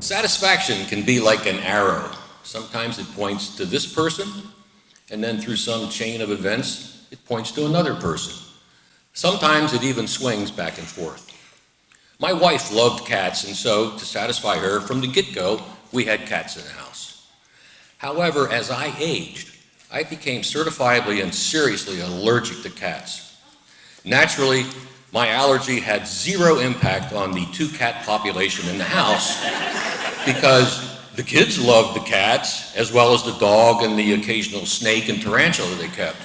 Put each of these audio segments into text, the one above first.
Satisfaction can be like an arrow. Sometimes it points to this person, and then through some chain of events, it points to another person. Sometimes it even swings back and forth. My wife loved cats, and so, to satisfy her, from the get-go, we had cats in the house. However, as I aged, I became certifiably and seriously allergic to cats. Naturally, my allergy had zero impact on the 2-cat population in the house because the kids loved the cats as well as the dog and the occasional snake and tarantula they kept.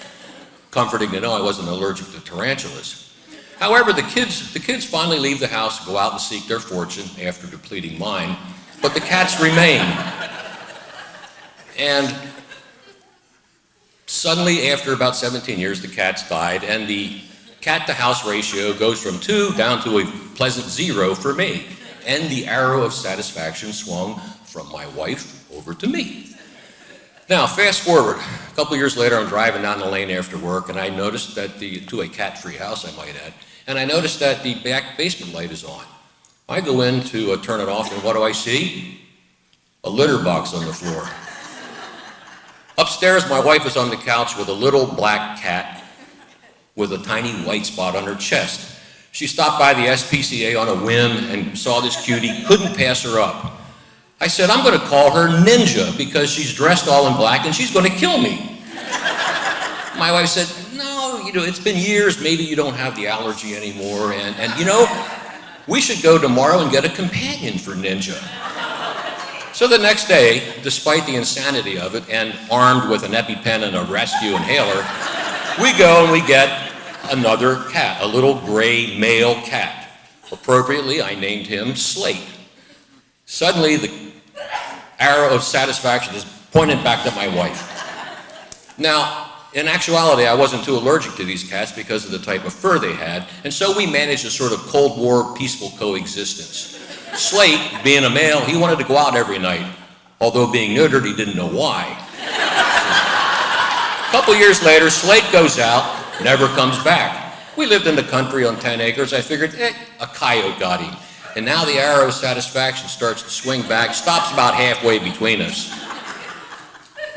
Comforting to know I wasn't allergic to tarantulas. However, the kids finally leave the house, go out and seek their fortune after depleting mine, but the cats remain. And suddenly, after about 17 years, the cats died, and the cat-to-house ratio goes from 2 down to a pleasant 0 for me. And the arrow of satisfaction swung from my wife over to me. Now, fast forward. A couple years later, I'm driving down the lane after work, and I noticed that to a cat-free house, I might add, and I noticed that the back basement light is on. I go in to turn it off, and what do I see? A litter box on the floor. Upstairs, my wife is on the couch with a little black cat with a tiny white spot on her chest. She stopped by the SPCA on a whim and saw this cutie, couldn't pass her up. I said, I'm going to call her Ninja because she's dressed all in black and she's going to kill me. My wife said, no, it's been years, maybe you don't have the allergy anymore, and we should go tomorrow and get a companion for Ninja. So the next day, despite the insanity of it, and armed with an EpiPen and a rescue inhaler, we go and we get another cat, a little gray male cat. Appropriately, I named him Slate. Suddenly, the arrow of satisfaction is pointed back to my wife. Now, in actuality, I wasn't too allergic to these cats because of the type of fur they had, and so we managed a sort of Cold War peaceful coexistence. Slate, being a male, he wanted to go out every night, although being neutered, he didn't know why. A couple years later, Slate goes out, never comes back. We lived in the country on 10 acres. I figured, a coyote got him. And now the arrow of satisfaction starts to swing back, stops about halfway between us.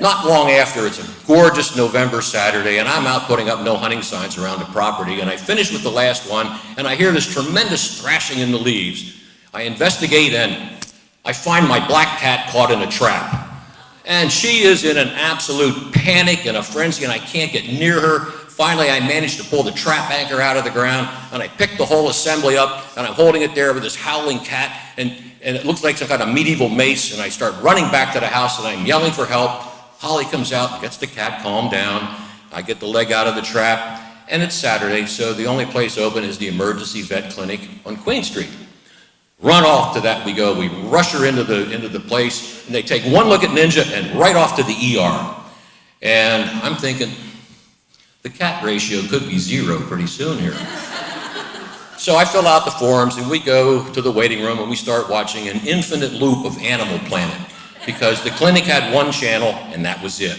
Not long after, it's a gorgeous November Saturday, and I'm out putting up no hunting signs around the property, and I finish with the last one, and I hear this tremendous thrashing in the leaves. I investigate, and I find my black cat caught in a trap. And she is in an absolute panic and a frenzy, and I can't get near her. Finally, I managed to pull the trap anchor out of the ground, and I picked the whole assembly up, and I'm holding it there with this howling cat, and it looks like some kind of medieval mace, and I start running back to the house, and I'm yelling for help. Holly comes out, gets the cat calmed down. I get the leg out of the trap, and it's Saturday, so the only place open is the emergency vet clinic on Queen Street. Run off to that we go. We rush her into the place, and they take one look at Ninja and right off to the ER. And I'm thinking, the cat ratio could be 0 pretty soon here. So I fill out the forms, and we go to the waiting room, and we start watching an infinite loop of Animal Planet, because the clinic had one channel, and that was it.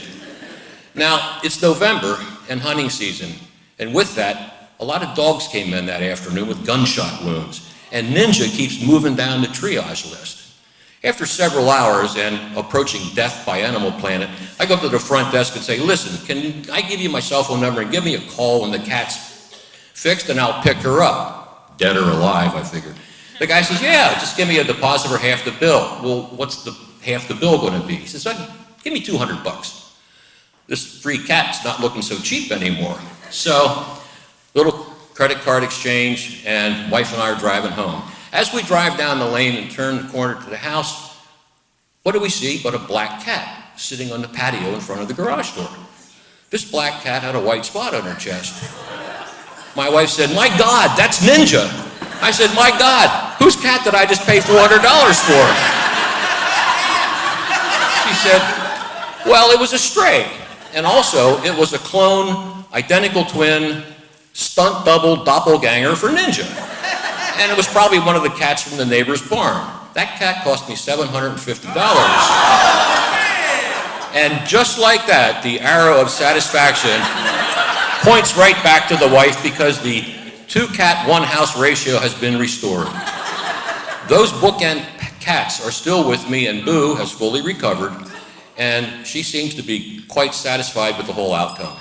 Now, it's November and hunting season, and with that, a lot of dogs came in that afternoon with gunshot wounds. And Ninja keeps moving down the triage list. After several hours and approaching death by Animal Planet, I go up to the front desk and say, listen, can I give you my cell phone number and give me a call when the cat's fixed and I'll pick her up? Dead or alive, I figured. The guy says, yeah, just give me a deposit for half the bill. Well, what's the half the bill going to be? He says, give me $200. This free cat's not looking so cheap anymore. So, little credit card exchange, and wife and I are driving home. As we drive down the lane and turn the corner to the house, what do we see but a black cat sitting on the patio in front of the garage door? This black cat had a white spot on her chest. My wife said, my God, that's Ninja. I said, my God, whose cat did I just pay $400 for? She said, well, it was a stray. And also, it was a clone, identical twin, stunt double doppelganger for Ninja. And it was probably one of the cats from the neighbor's barn. That cat cost me $750. And just like that, the arrow of satisfaction points right back to the wife because the 2-cat, 1-house ratio has been restored. Those bookend cats are still with me, and Boo has fully recovered, and she seems to be quite satisfied with the whole outcome.